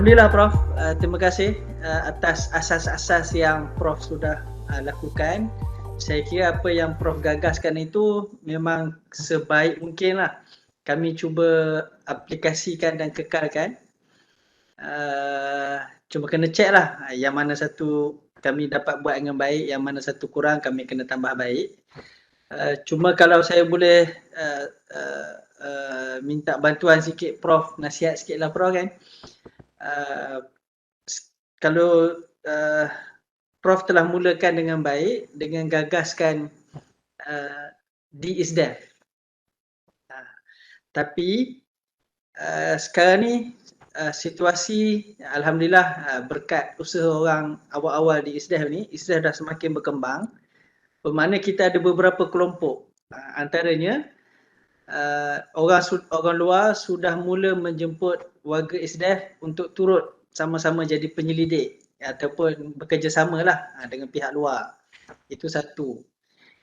Alhamdulillah Prof, terima kasih atas asas-asas yang Prof sudah lakukan. Saya kira apa yang Prof gagaskan itu memang sebaik mungkin lah kami cuba aplikasikan dan kekalkan. Cuma kena check lah yang mana satu kami dapat buat dengan baik, yang mana satu kurang kami kena tambah baik. Cuma kalau saya boleh minta bantuan sikit Prof, nasihat sikit lah Prof kan. Kalau Prof telah mulakan dengan baik dengan gagaskan di ISDEF, tapi sekarang ni situasi Alhamdulillah berkat usaha orang awal-awal di ISDEF ni, ISDEF dah semakin berkembang, bermakna kita ada beberapa kelompok, antaranya orang luar sudah mula menjemput warga ISDEF untuk turut sama-sama jadi penyelidik ataupun bekerjasama lah dengan pihak luar. Itu satu.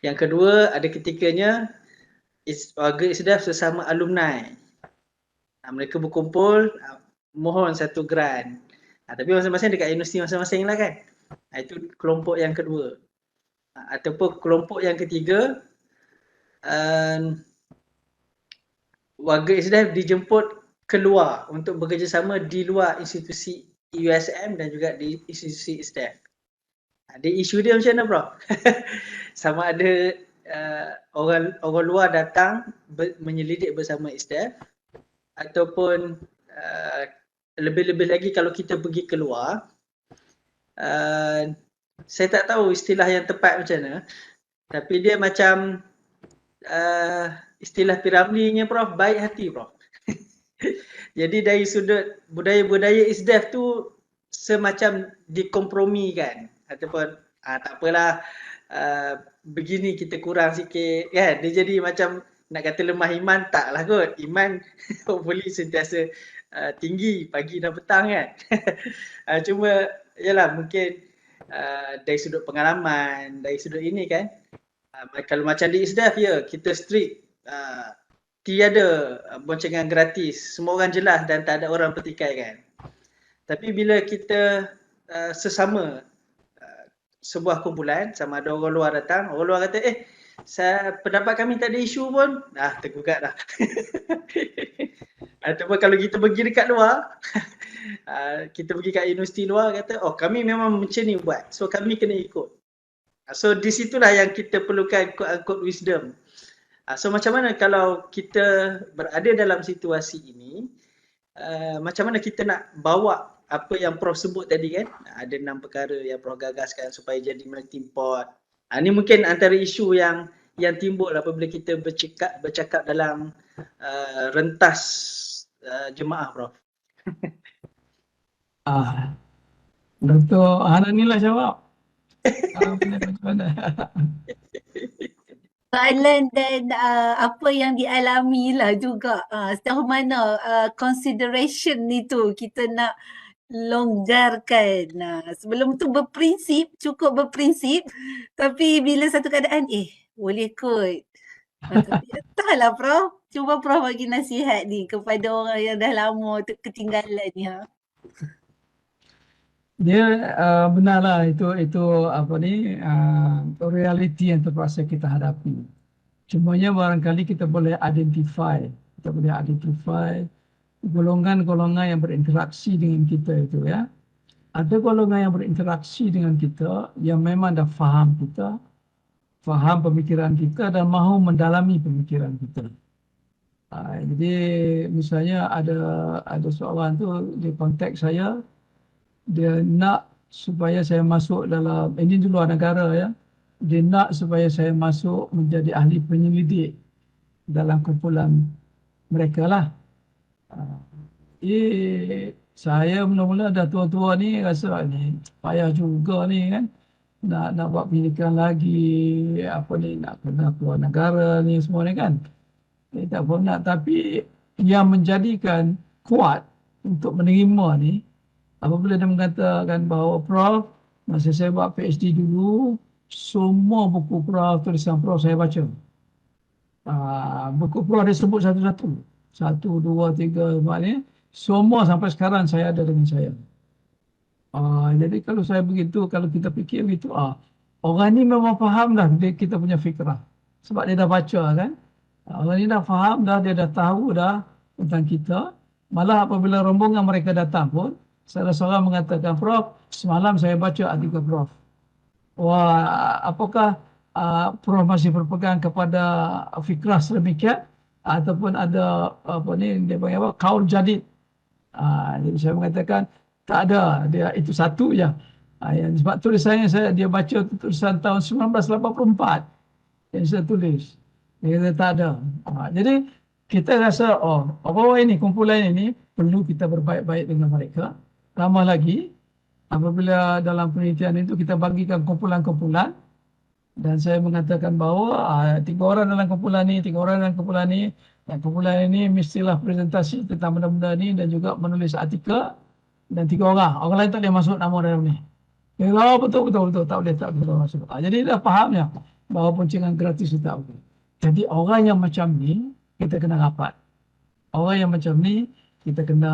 Yang kedua, ada ketikanya warga ISDEF sesama alumni. Mereka berkumpul, mohon satu grant. Tapi masing-masing dekat universiti masing-masing lah kan. Itu kelompok yang kedua. Ataupun kelompok yang ketiga, warga ISDEF dijemput keluar untuk bekerjasama di luar institusi USM dan juga di institusi ISDEF. Ada isu dia macam mana Prof? Sama ada orang luar datang menyelidik bersama ISDEF ataupun lebih-lebih lagi kalau kita pergi keluar, saya tak tahu istilah yang tepat macam mana, tapi dia macam istilah Piramlinya Prof, baik hati Prof. Jadi dari sudut budaya-budaya ISDEF tu semacam dikompromikan ataupun tak apalah, begini kita kurang sikit kan. Dia jadi macam nak kata lemah iman, taklah kot. Iman hopefully sentiasa tinggi pagi dan petang kan. Cuma yalah mungkin dari sudut pengalaman, dari sudut ini kan, kalau macam di ISDEF ya kita strict, tiada boncengan gratis, semua orang jelas dan tak ada orang petikai kan. Tapi bila kita sesama sebuah kumpulan, sama ada orang luar datang, orang luar kata pendapat kami tak ada isu pun, tergugat dah. Ataupun kalau kita pergi dekat luar, kita pergi kat universiti luar, kata kami memang macam ni buat, so kami kena ikut. So di situlah yang kita perlukan quote-unquote wisdom. So macam mana kalau kita berada dalam situasi ini, macam mana kita nak bawa apa yang Prof sebut tadi kan, ada 6 perkara yang Prof gagaskan supaya jadi melting pot. Ini mungkin antara isu yang timbul apabila kita bercakap dalam rentas jemaah Prof. Dr. Hananilah jawab. Macam mana? Soalan dan apa yang dialami lah juga, sejauh mana consideration itu kita nak longgarkan. Sebelum tu cukup berprinsip, tapi bila satu keadaan boleh kot. Tapi entahlah Prof, cuba Prof bagi nasihat ni kepada orang yang dah lama ketinggalan ni. Dia benarlah itu apa ni, realiti yang terpaksa kita hadapi. Cumanya barangkali kita boleh identify golongan-golongan yang berinteraksi dengan kita itu ya. Ada golongan yang berinteraksi dengan kita yang memang dah faham kita, faham pemikiran kita dan mahu mendalami pemikiran kita. Jadi misalnya ada seorang tu di konteks saya, dia nak supaya saya masuk dalam, ini di luar negara ya, dia nak supaya saya masuk menjadi ahli penyelidik dalam kumpulan mereka lah. Saya mula-mula dah tua-tua ni rasa ni payah juga ni kan, nak buat pendidikan lagi, nak kena keluar negara ni semua ni kan. Tak pernah, tapi yang menjadikan kuat untuk menerima ni, apabila dia mengatakan bahawa Prof, masa saya buat PhD dulu, semua buku Prof, tulisan Prof saya baca. Buku Prof dia sebut satu-satu. 1, 2, 3, 4 ni. Semua sampai sekarang saya ada dengan saya. Jadi kalau saya begitu, kalau kita fikir begitu, orang ni memang faham dah kita punya fikrah. Sebab dia dah baca kan. Orang ni dah faham dah, dia dah tahu dah tentang kita. Malah apabila rombongan mereka datang pun, salah seorang mengatakan, Prof, semalam saya baca artikel Prof. Wah, apakah Prof masih berpegang kepada fikrah sedemikian? Ataupun ada apa ni, dia panggil apa, kaul jadid. Jadi saya mengatakan, tak ada, dia itu satu je. Sebab tulisannya dia baca tulisan tahun 1984 yang saya tulis. Dia kata tak ada. Jadi kita rasa, apa ini, kumpulan ini perlu kita berbaik-baik dengan mereka. Tambah lagi, apabila dalam penelitian itu kita bagikan kumpulan-kumpulan, dan saya mengatakan bahawa 3 orang dalam kumpulan ini, 3 orang dalam kumpulan ini, dan kumpulan ini mestilah presentasi tentang benda-benda ini dan juga menulis artikel, dan 3 orang. Orang lain tak boleh masuk nama dalam ni. Dia kata, betul, tak boleh masuk. Jadi dah fahamnya bahawa poncingan gratis itu tak boleh. Jadi orang yang macam ni, kita kena rapat. Orang yang macam ni, kita kena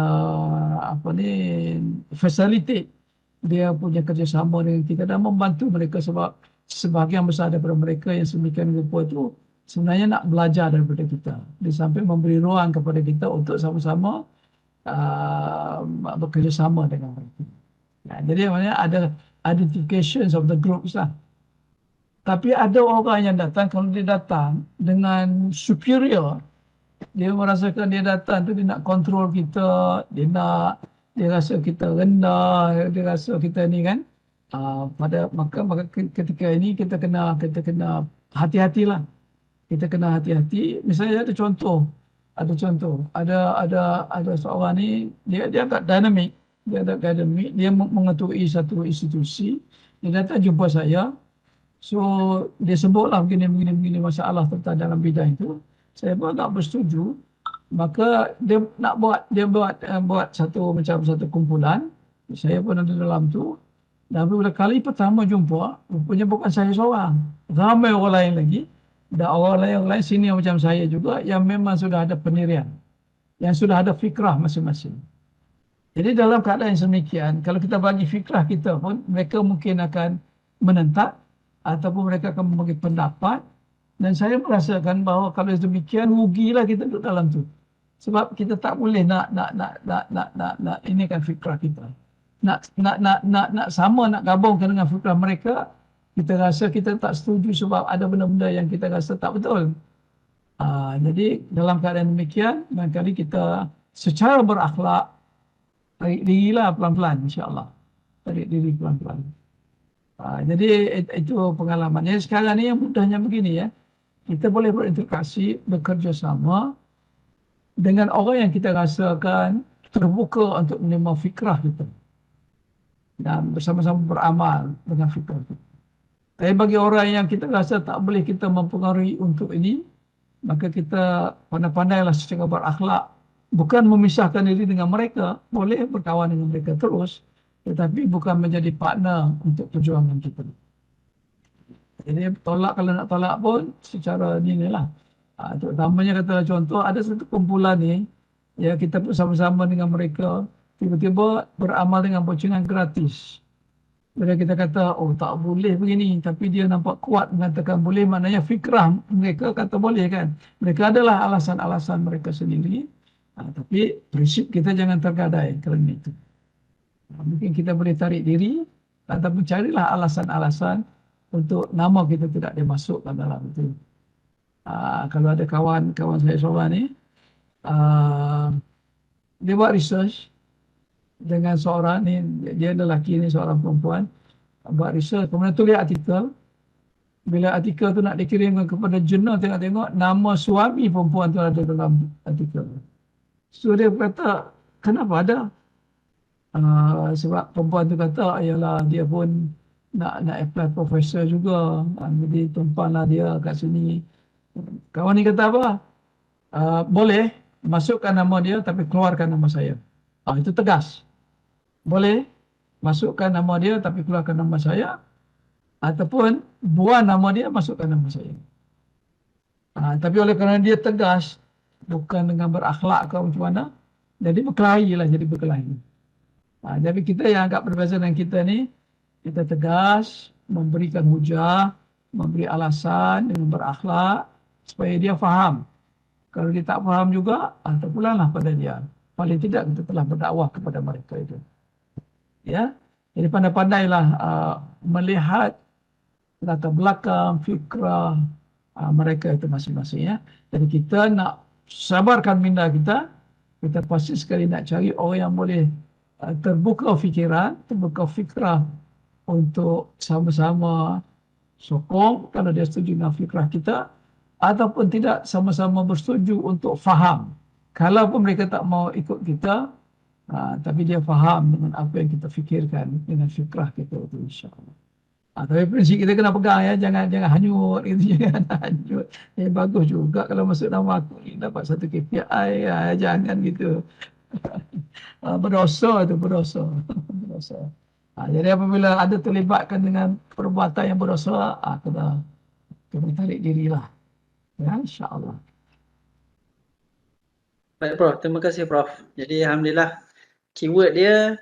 facilitate dia punya kerjasama dengan kita dan membantu mereka, sebab sebahagian besar daripada mereka yang sedemikian rupa itu sebenarnya nak belajar daripada kita. Di samping memberi ruang kepada kita untuk sama-sama bekerjasama dengan mereka. Jadi maknanya ada identifications of the groups lah. Tapi ada orang yang datang, kalau dia datang dengan superior, dia merasakan dia datang tu dia nak kontrol kita, dia rasa kita rendah, dia rasa kita ni kan. Maka ketika ini kita kena hati-hatilah. Kita kena hati-hati. Misalnya ada contoh, ada seorang ni dia agak dinamik, dia mengetuai satu institusi, dia datang jumpa saya. So dia sebutlah begini masalah tentang dalam bidang itu. Saya pun tak bersetuju. Maka dia nak buat satu kumpulan. Saya pun ada dalam tu. Dan bila kali pertama jumpa, rupanya bukan saya seorang. Ramai orang lain lagi. Dan orang lain senior macam saya juga yang memang sudah ada pendirian. Yang sudah ada fikrah masing-masing. Jadi dalam keadaan yang sedemikian, kalau kita bagi fikrah kita pun, mereka mungkin akan menentang ataupun mereka akan membagi pendapat. Dan saya merasakan bahawa kalau demikian, rugilah kita duduk dalam tu. Sebab kita tak boleh nak ini kan fikrah kita. Nak sama, nak gabungkan dengan fikrah mereka, kita rasa kita tak setuju sebab ada benda-benda yang kita rasa tak betul. Jadi dalam keadaan demikian, barangkali kita secara berakhlak, tarik dirilah pelan-pelan, insya-Allah. Tarik diri pelan-pelan. Jadi itu pengalamannya. Sekarang ni yang mudahnya begini ya. Kita boleh berinteraksi, bekerjasama dengan orang yang kita rasakan terbuka untuk menerima fikrah kita. Dan bersama-sama beramal dengan fikrah kita. Tapi bagi orang yang kita rasa tak boleh kita mempengaruhi untuk ini, maka kita pandai-pandailah secara berakhlak. Bukan memisahkan diri dengan mereka, boleh berkawan dengan mereka terus, tetapi bukan menjadi partner untuk perjuangan kita. Jadi kalau nak tolak pun secara ni lah. Terutamanya katalah contoh, ada satu kumpulan ni, ya kita bersama-sama dengan mereka, tiba-tiba beramal dengan poncingan gratis. Bila kita kata, tak boleh begini, tapi dia nampak kuat mengatakan boleh, maknanya fikrah mereka kata boleh kan. Mereka adalah alasan-alasan mereka sendiri, tapi prinsip kita jangan tergadai kerana itu. Mungkin kita boleh tarik diri, ataupun carilah alasan-alasan untuk nama kita tidak dimasukkan dalam itu. Kalau ada kawan saya seorang ni, dia buat research dengan seorang ni, dia lelaki ni, seorang perempuan, buat research, kemudian tulis artikel. Bila artikel tu nak dikirimkan kepada jurnal, tengok-tengok nama suami perempuan tu ada dalam artikel. So dia kata, kenapa ada? Sebab perempuan tu kata, ialah dia pun nak apply profesor juga. Jadi tumpanglah dia kat sini. Kawan ni kata apa? Boleh masukkan nama dia tapi keluarkan nama saya. Itu tegas. Boleh masukkan nama dia tapi keluarkan nama saya. Ataupun buang nama dia, masukkan nama saya. Tapi oleh kerana dia tegas, bukan dengan berakhlak ke macam mana, Jadi berkelahi lah, jadi berkelahi. Jadi kita yang agak berbeza dengan kita ni, kita tegas, memberikan hujah, memberi alasan dengan berakhlak supaya dia faham. Kalau dia tak faham juga, terpulanglah pada dia. Paling tidak kita telah berdakwah kepada mereka itu. Ya, jadi pandai-pandailah melihat latar belakang, fikrah mereka itu masing-masing. Ya. Jadi kita nak sabarkan minda kita pasti sekali nak cari orang yang boleh terbuka fikiran, terbuka fikrah untuk sama-sama sokong kalau dia setuju dengan fikrah kita, ataupun tidak sama-sama bersetuju untuk faham. Kalau pun mereka tak mau ikut kita, tapi dia faham dengan apa yang kita fikirkan, dengan fikrah kita itu insya-Allah. Tapi prinsip kita kena pegang ya, jangan hanyut gitu, jangan hanyut. Bagus juga kalau masuk nama aku ni dapat satu KPI, jangan gitu. Berdosa itu, berdosa. Jadi apabila ada terlibatkan dengan perbuatan yang berdosa, kena tarik dirilah. Ya, insya-Allah. Baik Prof, terima kasih Prof. Jadi alhamdulillah keyword dia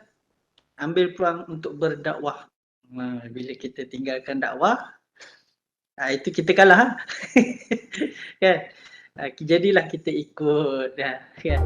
ambil peluang untuk berdakwah. Bila kita tinggalkan dakwah, itu kita kalah. Kan? Jadilah kita ikut. Kan?